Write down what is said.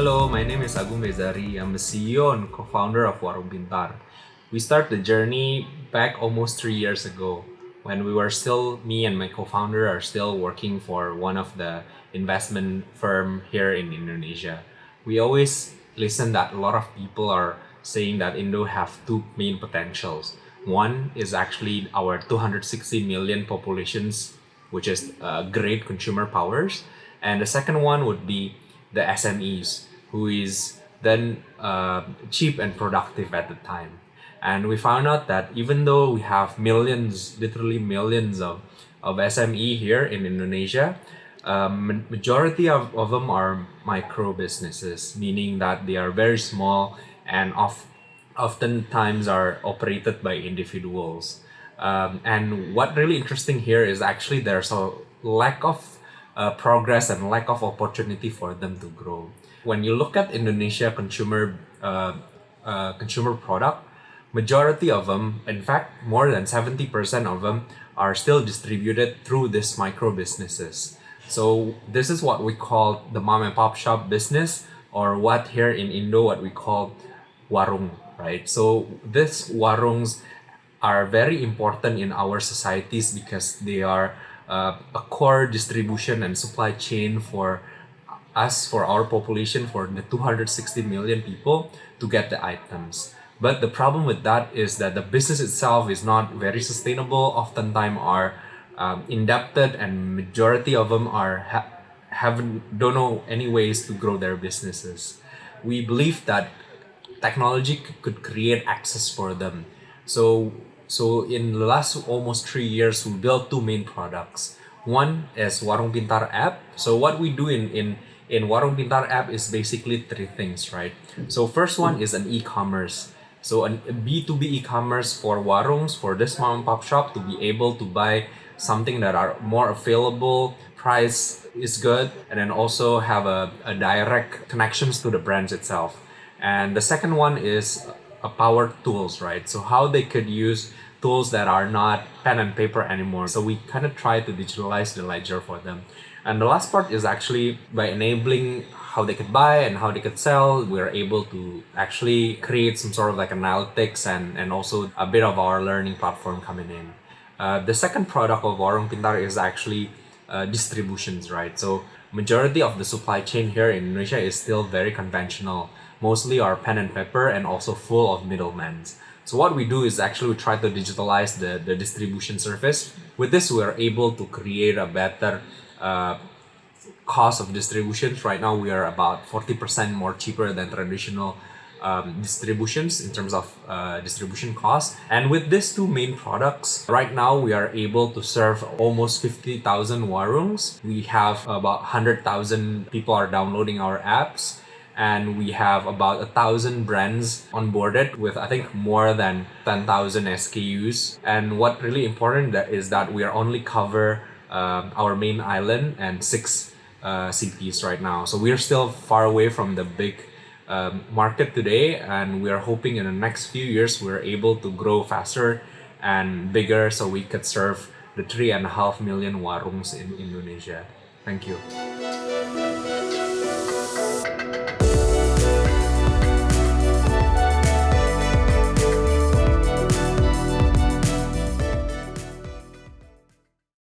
Hello, my name is Agung Bezari. I'm the CEO and co-founder of Warung Pintar. We started the journey back almost 3 years ago when me and my co-founder are still working for one of the investment firm here in Indonesia. We always listen that a lot of people are saying that Indo have two main potentials. One is actually our 260 million populations, which is great consumer powers. And the second one would be the SMEs, who is then cheap and productive at the time. And we found out that even though we have millions, literally millions of SME here in Indonesia, majority of them are micro businesses, meaning that they are very small and oftentimes are operated by individuals. And what really interesting here is actually there's a lack of progress and lack of opportunity for them to grow. When you look at Indonesia consumer product, majority of them, in fact, more than 70% of them are still distributed through these micro businesses. So this is what we call the mom and pop shop business, or what here in Indo what we call warung, right? So these warungs are very important in our societies because they are a core distribution and supply chain for us, for our population, for the 260 million people to get the items. But the problem with that is that the business itself is not very sustainable. Oftentimes are indebted, and majority of them are don't know any ways to grow their businesses. We believe that technology could create access for them. So in the last almost 3 years, we built two main products. One is Warung Pintar app. So what we do in Warung Pintar app is basically three things, right? So first one is an e-commerce. So a B2B e-commerce for warungs, for this mom and pop shop to be able to buy something that are more available, price is good, and then also have a direct connections to the brands itself. And the second one is power tools, right? So how they could use tools that are not pen and paper anymore. So we kind of try to digitalize the ledger for them. And the last part is actually by enabling how they could buy and how they could sell, we're able to actually create some sort of like analytics and also a bit of our learning platform coming in. The second product of Warung Pintar is actually distributions, right? So majority of the supply chain here in Indonesia is still very conventional. Mostly are pen and paper and also full of middlemen. So what we do is actually we try to digitalize the distribution service. With this, we are able to create a better cost of distributions. Right now, we are about 40% more cheaper than traditional distributions in terms of distribution costs. And with these two main products, right now we are able to serve almost 50,000 warungs. We have about 100,000 people are downloading our apps. And we have about 1,000 brands onboarded with, I think, more than 10,000 SKUs. And what really important is that we are only cover our main island and 6 cities right now. So we are still far away from the big market today, and we are hoping in the next few years we're able to grow faster and bigger so we could serve the 3.5 million warungs in Indonesia. Thank you.